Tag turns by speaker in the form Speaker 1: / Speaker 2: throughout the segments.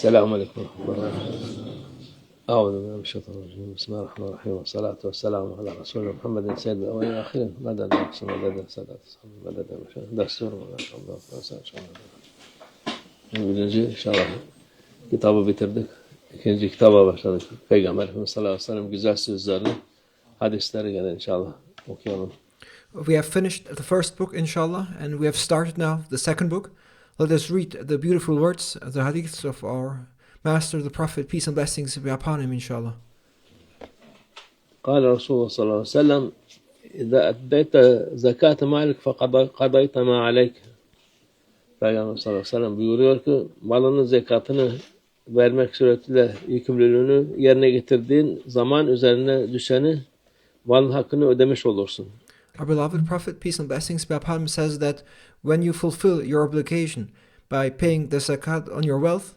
Speaker 1: السلام عليكم ورحمة الله وبركاته. أعوذ بالله من الشيطان الرجيم. بسم الله الرحمن الرحيم والصلاة والسلام على رسول محمد سيد الأولين والآخرين. مدد الأقصى مدد السادات مدد المشاهد دستور ما شاء الله. Birinci inşallah kitabı bitirdik. İkinci kitaba başladık. Peygamber Efendimiz sallallahu aleyhi ve sellem güzel sözlerini, hadisleri gene inşallah okuyalım.
Speaker 2: We have finished the first book, inshallah, and we have started now the second book. Let us read the beautiful words, the hadiths of our Master, the Prophet, peace and blessings be upon him, inshallah.
Speaker 1: قال رسول الله صلى الله عليه وسلم إذا أديت زكاة مالك فقضيت ما عليك. Peygamber sallallahu aleyhi ve sellem buyuruyor ki malının zekatını vermek suretiyle yükümlülüğünü yerine getirdiğin zaman üzerine düşeni malın hakkını ödemiş olursun.
Speaker 2: Our beloved Prophet, peace and blessings be upon him, says that when you fulfill your obligation by paying the zakat on your wealth,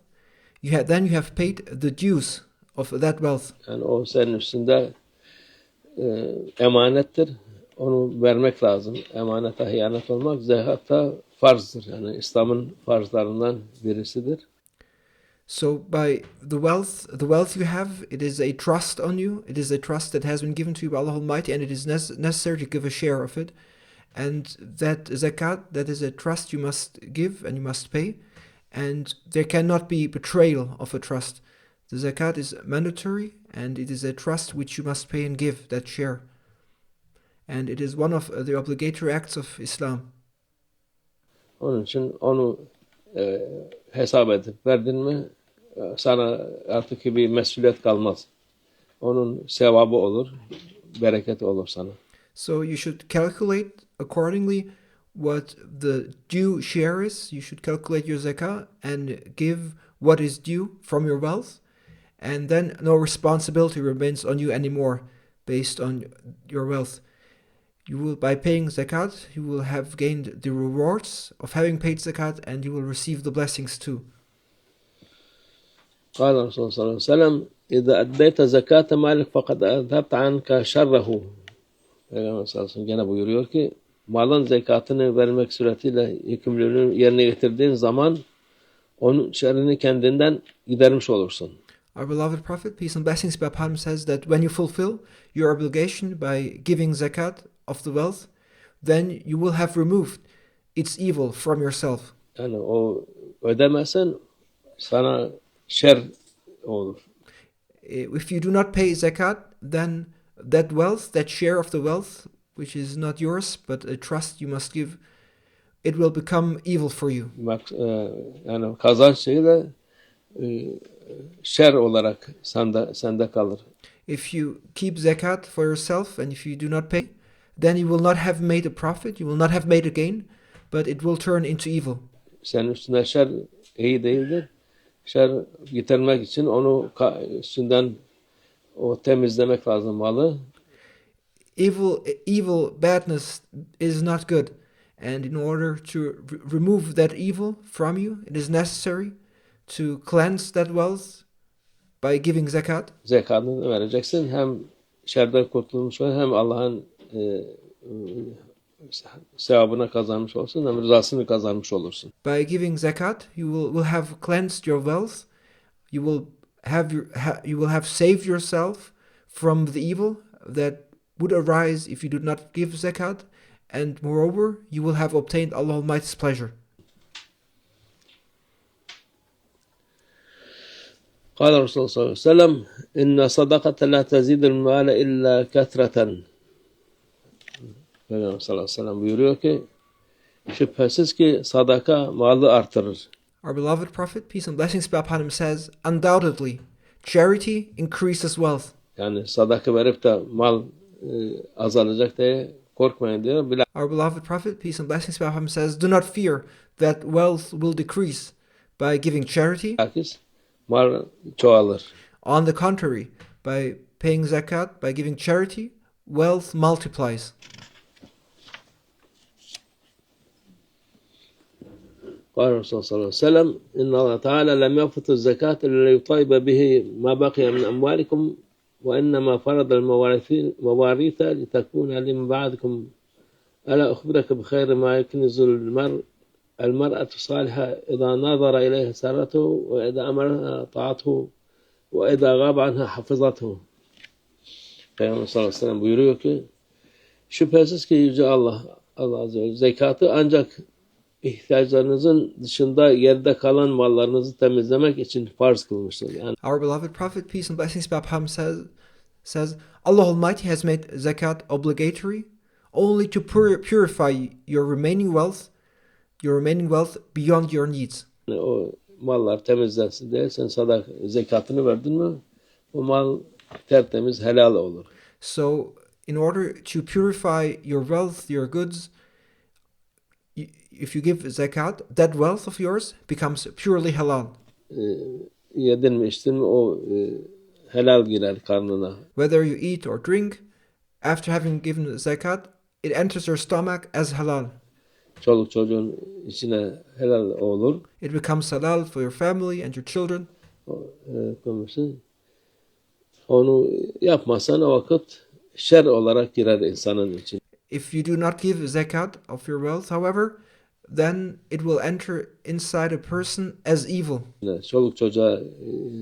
Speaker 2: then you have paid the dues of that wealth.
Speaker 1: Yani o senin üstünde emanettir. Onu vermek lazım. Emanete hıyanet olmak zekatta farzdır. Yani İslam'ın farzlarından birisidir.
Speaker 2: So by the wealth you have, it is a trust on you. It is a trust that has been given to you by Allah Almighty, and it is necessary to give a share of it. And that zakat, that is a trust you must give and you must pay. And there cannot be betrayal of a trust. The zakat is mandatory, and it is a trust which you must pay and give, that share. And it is one of the obligatory acts of Islam.
Speaker 1: Onun için onu hesap edip verdin mi sana artık bir mesuliyet kalmaz. Onun sevabı olur, bereketi olur sana.
Speaker 2: So you should calculate accordingly what the due share is. You should calculate your zakah and give what is due from your wealth. And then no responsibility remains on you anymore based on your wealth. You will, by paying zakat, you will have gained the rewards of having paid zakat, and you will receive the blessings too.
Speaker 1: قال الرسول صلى الله عليه وسلم إذا أديت زكاة مالك فقد أذهبت عنك شره. Peygamber sallallahu aleyhi ve sellem gene buyuruyor ki malın zekatını vermek suretiyle yükümlülüğünü yerine getirdiğin zaman onun şerrini kendinden gidermiş olursun.
Speaker 2: Our beloved Prophet, peace and blessings be upon him, says that when you fulfill your obligation by giving zakat of the wealth, then you will have removed its evil from yourself.
Speaker 1: Yani o ödemezsen sana şer olur.
Speaker 2: If you do not pay zakat, then that wealth, that share of the wealth, which is not yours but a trust you must give, it will become evil for you.
Speaker 1: Bak, yani kazanç şeyi de şer olarak sende kalır.
Speaker 2: If you keep zakat for yourself and if you do not pay, then you will not have made a profit, you will not have made a gain, but it will turn into evil.
Speaker 1: Senin üstünde şer iyi değildir. Şer getirmek için onu üstünden o temizlemek lazım malı.
Speaker 2: Evil, badness is not good. And in order to remove that evil from you, it is necessary to cleanse that wealth by giving zakat.
Speaker 1: Zekatını vereceksin. Hem şerden kurtulmuş olur, hem Allah'ın sevabını kazanmış olursun, hem rızasını kazanmış olursun.
Speaker 2: By giving zakat, you will have cleansed your wealth. You will have saved yourself from the evil that would arise if you do not give zakat, and moreover, you will have obtained Allah Almighty's pleasure.
Speaker 1: قال الرسول صلى الله عليه وسلم إن صدقة لا تزيد المال إلا كثرة. Peygamber sallallahu aleyhi ve sellem buyuruyor ki şüphesiz ki sadaka malı artırır.
Speaker 2: Our beloved Prophet, peace and blessings be upon him, says, undoubtedly, charity increases wealth.
Speaker 1: Yani sadaka verip de mal azalacak diye korkmayın diyor.
Speaker 2: Our beloved Prophet, peace and blessings be upon him, says, do not fear that wealth will decrease by giving charity.
Speaker 1: Mal çoğalır.
Speaker 2: On the contrary, by paying zakat, by giving charity, wealth multiplies.
Speaker 1: قال الرسول صلى الله عليه وسلم إن الله تعالى لم يفرض الزكاة إلا ليطيب به ما بقي من أموالكم وإنما فرض المواريث لتكون لمن بعدكم ألا أخبرك بخير ما يكنز المرء المرأة الصالحة إذا نظر إليها سرته وإذا أمرها طاعته وإذا غاب عنها حفظته. Peygamber sallallahu aleyhi ve sellem buyuruyor ki şüphesiz ki Yüce Allah Azze ve Celle zekatı ancak ihtiyaçlarınızın dışında geride kalan mallarınızı temizlemek için farz kılmıştır. Yani
Speaker 2: Our beloved Prophet, peace and blessings be upon him, says Allah Almighty has made zakat obligatory only to purify your remaining wealth beyond your needs.
Speaker 1: o mallar temizlensin diye sen zekatını verdin mi o mal tertemiz helal olur.
Speaker 2: So, in order to purify your wealth, your goods, if you give zakat, that wealth of yours becomes purely halal.
Speaker 1: Yedin mi içtin mi o helal girer karnına.
Speaker 2: Whether you eat or drink, after having given zakat, it enters your stomach as halal.
Speaker 1: Çoluk çocuğun içine helal olur.
Speaker 2: It becomes halal for your family and your children.
Speaker 1: Onu yapmazsan o vakit şer olarak girer insanın için.
Speaker 2: If you do not give zakat of your wealth, however, then it will enter inside a person as evil.
Speaker 1: Çoluk çocuğa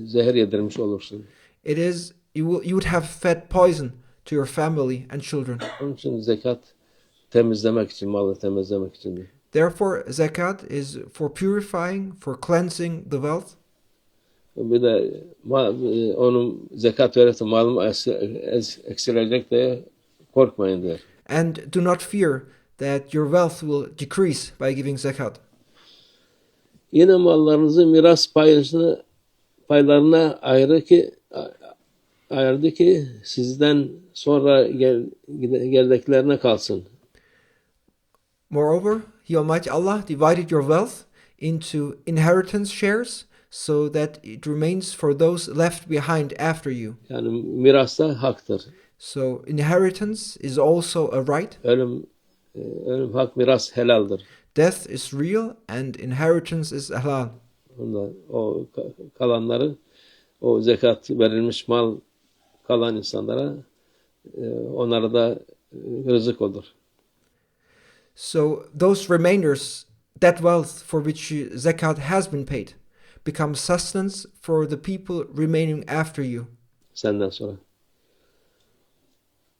Speaker 1: zehir yedirmiş olursun.
Speaker 2: It is you would have fed poison to your family and children.
Speaker 1: Onun için zekat temizlemek için, malı temizlemek için.
Speaker 2: Therefore, zakat is for purifying, for cleansing the wealth.
Speaker 1: Bir de onun zekat verirse malım eksilecek diye korkmayın diyor.
Speaker 2: And do not fear that your wealth will decrease by giving zakat.
Speaker 1: Yine mallarınızı miras paylarına ayırdı ki sizden sonra geldeklerine kalsın.
Speaker 2: Moreover, He Almighty Allah divided your wealth into inheritance shares so that it remains for those left behind after you.
Speaker 1: Yani miras da haktır.
Speaker 2: So inheritance is also a right.
Speaker 1: Ölüm hak, miras helaldir.
Speaker 2: Death is real and inheritance is halal.
Speaker 1: O kalanları, o zekat verilmiş mal kalan insanlara onlara da rızık olur.
Speaker 2: So those remainders, that wealth for which zakat has been paid, becomes sustenance for the people remaining after you.
Speaker 1: Senden sonra.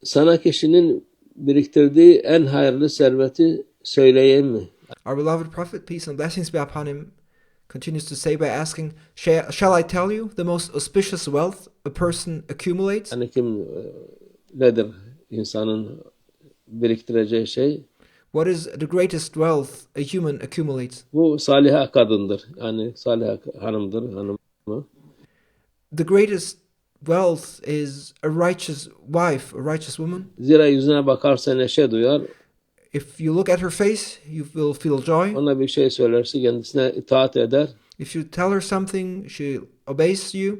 Speaker 1: Sana kişinin biriktirdiği en hayırlı serveti söyleyeyim mi?
Speaker 2: Our beloved Prophet, peace and blessings be upon him, continues to say by asking, shall I tell you the most auspicious wealth a person accumulates?
Speaker 1: Yani nedir insanın biriktireceği şey?
Speaker 2: What is the greatest wealth a human accumulates?
Speaker 1: Bu saliha kadındır. Yani saliha hanımdır.
Speaker 2: The greatest wealth is a righteous wife, a righteous woman.
Speaker 1: Zira yüzüne bakarsa neşe duyar.
Speaker 2: If you look at her face, you will feel joy.
Speaker 1: Ona bir şey söylerse kendisine itaat eder.
Speaker 2: If you tell her something, she obeys you.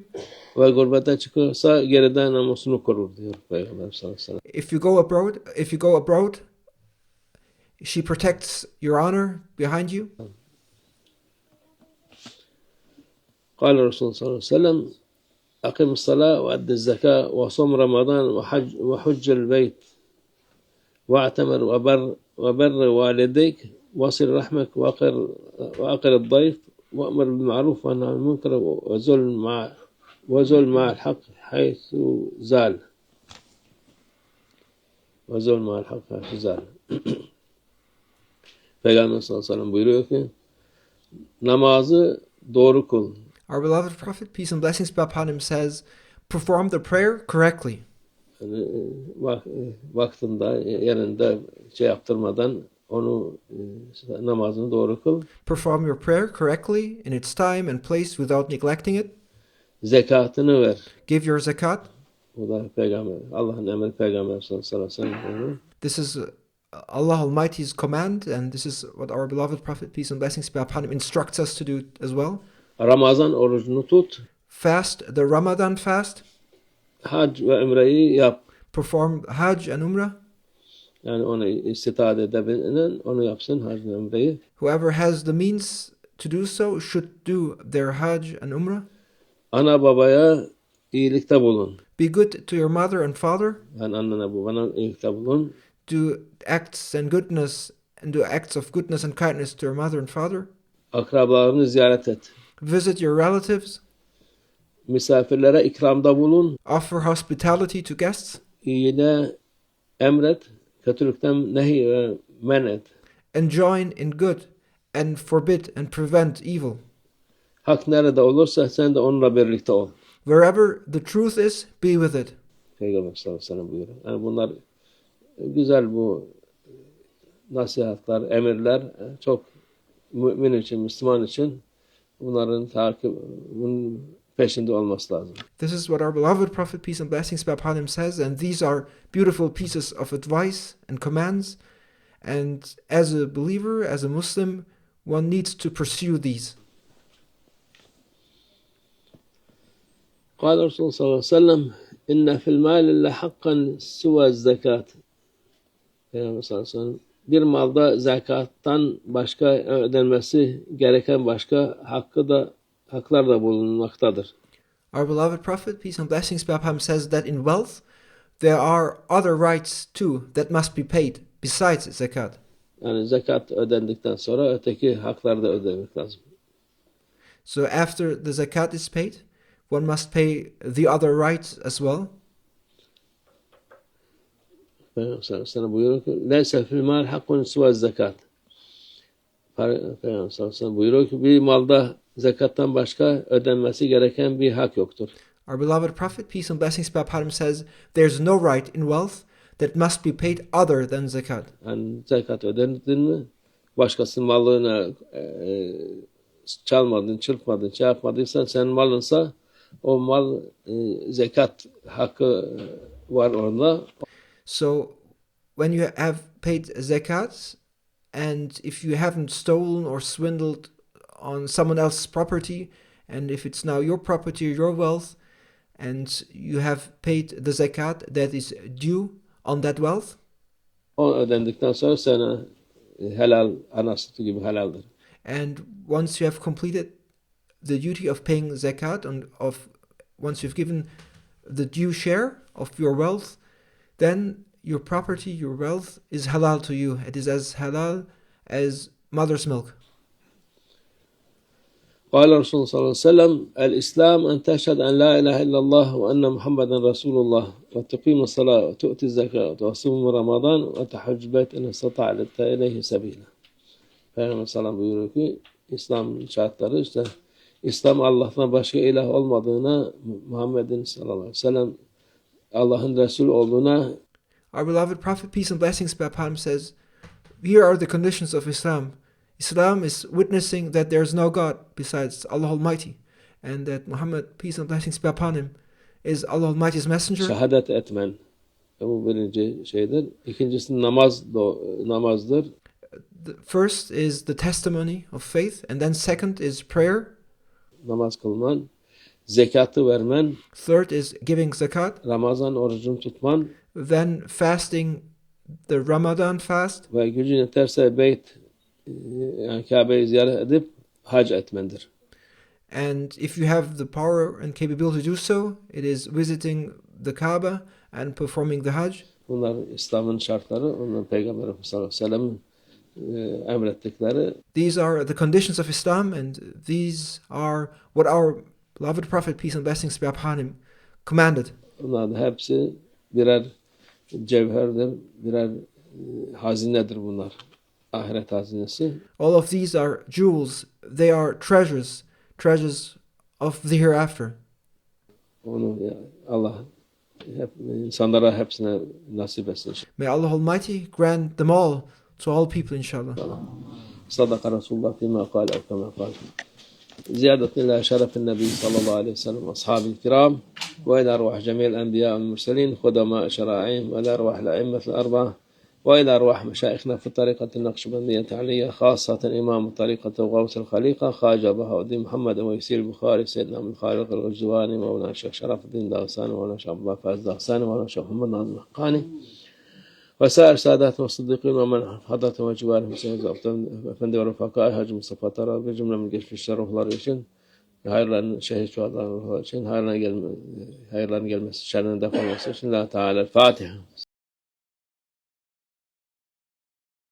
Speaker 1: Ve gurbete çıkarsa geriden namusunu korur diyor Peygamber sallallahu aleyhi ve sellem.
Speaker 2: If you go abroad, she protects your honor behind you.
Speaker 1: قال الرسول صلى الله عليه وسلم أقم الصلاة وأد الزكاة وصوم رمضان وحج البيت واعتمر وبر والديك وصل رحمك وأقر الضيف وأمر بالمعروف وانهى عن المنكر وزل مع الحق حيث زال. وزل مع الحق حيث زال. Peygamber sallallahu aleyhi ve sellem buyuruyor ki namazı doğru kıl.
Speaker 2: Our beloved Prophet, peace and blessings be upon him, says, perform the prayer correctly.
Speaker 1: Yani, vaktinde, yerinde yaptırmadan onu namazını doğru kıl.
Speaker 2: Perform your prayer correctly in its time and place without neglecting it.
Speaker 1: Zekatını ver.
Speaker 2: Give your zakat.
Speaker 1: Bu da Allah'ın emri Peygamber sallallahu aleyhi ve sellem.
Speaker 2: This is Allah Almighty's command, and this is what our beloved Prophet, peace and blessings be upon him, instructs us to do as well.
Speaker 1: Ramazan orucunu tut.
Speaker 2: Fast the Ramadan fast.
Speaker 1: Hac ve umreyi yap.
Speaker 2: Perform Hajj and Umrah.
Speaker 1: Yani onu istitaat edebilen onu yapsın hac ve umreyi.
Speaker 2: Whoever has the means to do so should do their Hajj and Umrah.
Speaker 1: Ana babaya iyilikte bulun.
Speaker 2: Be good to your mother and father.
Speaker 1: Yani annene babana iyilikte bulun.
Speaker 2: Do acts and goodness and do acts of goodness and kindness to your mother and father.
Speaker 1: Akrabalarını ziyaret et.
Speaker 2: Visit your relatives.
Speaker 1: Misafirlere ikramda bulun.
Speaker 2: Offer hospitality to guests.
Speaker 1: İyiliğe emret. Kötülükten men et.
Speaker 2: And join in good and forbid and prevent evil.
Speaker 1: Hak nerede olursa sen de onunla birlikte ol.
Speaker 2: Wherever the truth is, be with it.
Speaker 1: Peygamber sallallahu aleyhi ve sellem buyuruyor. Yani bunlar güzel, bu nasihatler, emirler çok mümin için, Müslüman için bunların bunun peşinde olması lazım.
Speaker 2: This is what our beloved Prophet, peace and blessings be upon him, says, and these are beautiful pieces of advice and commands. And as a believer, as a Muslim, one needs to pursue these.
Speaker 1: قال الرسول صلى الله عليه وسلم إن في المال لحقا سوى الزكاة. Peygamber sallallahu aleyhi ve sellem, bir malda zekattan başka ödenmesi gereken başka haklar da bulunmaktadır.
Speaker 2: Our beloved Prophet, peace and blessings be upon him, says that in wealth there are other rights too that must be paid besides zakat.
Speaker 1: Yani zekat ödendikten sonra öteki hakları da ödemek lazım.
Speaker 2: So after the zakat is paid, one must pay the other rights as well.
Speaker 1: Peygamber sallallahu aleyhi ve sellem buyuruyor ki leyse fil mal hakkun suve zekat. Peygamber sallallahu aleyhi ve sellem buyuruyor ki bir malda zekattan başka ödenmesi gereken bir hak yoktur.
Speaker 2: Our beloved Prophet, peace and blessings be upon him, says there's no right in wealth that must be paid other than zakat.
Speaker 1: Yani zekat ödendin mi, başkasının malını çalmadın, çırpmadın, şey yapmadıysan, senin malınsa o mal zekat hakkı var orada.
Speaker 2: So when you have paid zakat, and if you haven't stolen or swindled on someone else's property, and if it's now your property or your wealth, and you have paid the zakat that is due on that wealth,
Speaker 1: O ödendikten sonra sana helal, ana sütü gibi helaldir.
Speaker 2: and once you have completed the duty of paying zakat, and once you've given the due share of your wealth, then your property, your wealth is halal to you. It is as halal as mother's milk.
Speaker 1: قال الرسول صلى الله عليه وسلم الإسلام أن تشهد أن لا إله إلا الله وأن محمدا رسول الله وتقيم الصلاة وتؤتي الزكاة وتصوم رمضان وتحج البيت إن استطعت إليه سبيلا. Peygamber sallallahu buyuruyor ki İslam şartları işte İslam Allah'tan başka ilah olmadığına, Muhammed'in sallallahu aleyhi ve sellem Allah'ın Resulü olduğuna.
Speaker 2: Our beloved Prophet, peace and blessings be upon him, says, here are the conditions of Islam. Islam is witnessing that there is no God besides Allah Almighty, and that Muhammad, peace and blessings be upon him, is Allah Almighty's messenger.
Speaker 1: Şehadet etmen. Bu birinci şeydir. İkincisi namazdır.
Speaker 2: The first is the testimony of faith, and then second is prayer.
Speaker 1: Namaz kılman. Zekatı vermen.
Speaker 2: Third is giving zakat.
Speaker 1: Ramazan orucunu tutman.
Speaker 2: Then fasting the Ramadan fast.
Speaker 1: Ve gücün yeterse yani Kabe'yi ziyaret edip hac etmendir.
Speaker 2: And if you have the power and capability to do so, it is visiting the Kaaba and performing the Hajj.
Speaker 1: Bunlar İslam'ın şartları, onlar Peygamber sallallahu aleyhi ve sellem'in emrettikleri.
Speaker 2: These are the conditions of Islam, and these are what our beloved Prophet, peace and blessings be upon him, commanded.
Speaker 1: Bunlar da hepsi birer cevherdir, birer hazinedir bunlar. Ahiret hazinesi.
Speaker 2: All of these are jewels. They are treasures of the hereafter.
Speaker 1: Onu Allah insanlara hepsine nasip etsin.
Speaker 2: May Allah Almighty grant them all to all people, inshallah.
Speaker 1: Sadaka Resulullah fîmâ kâle ev kemâ kâle. Ziyadetin ilâ şerefin Nebi sallallahu aleyhi ve sellem ashabil kiram ve ilâ arvah cemîl enbiyâ ve murselîn khudamâ şerâ'ihim ve ilâ arvah l'a'immetil arba'a وإلى أرواح مشايخنا في الطريقة النقشبندية العلية خاصة إمام طريقة غوث الخليقة خواجة بهاء الدين محمد ويسير البخاري سيدنا من خالق الغزواني مولانا الشيخ شرف الدين داغستاني مولانا الشيخ عبد الفاز داغستاني مولانا الشيخ محمد ناظم الحقاني وسائر ساداتنا والصديقين ومن حضرتهم وجوارهم سيد أفندي ورفقائي حاج مصطفى طراب بجملة من geçmiş şerefler için hayırların şehit şuhadalar için hayırların gelmesi şerrinden defolması için Allah Teala Fatiha.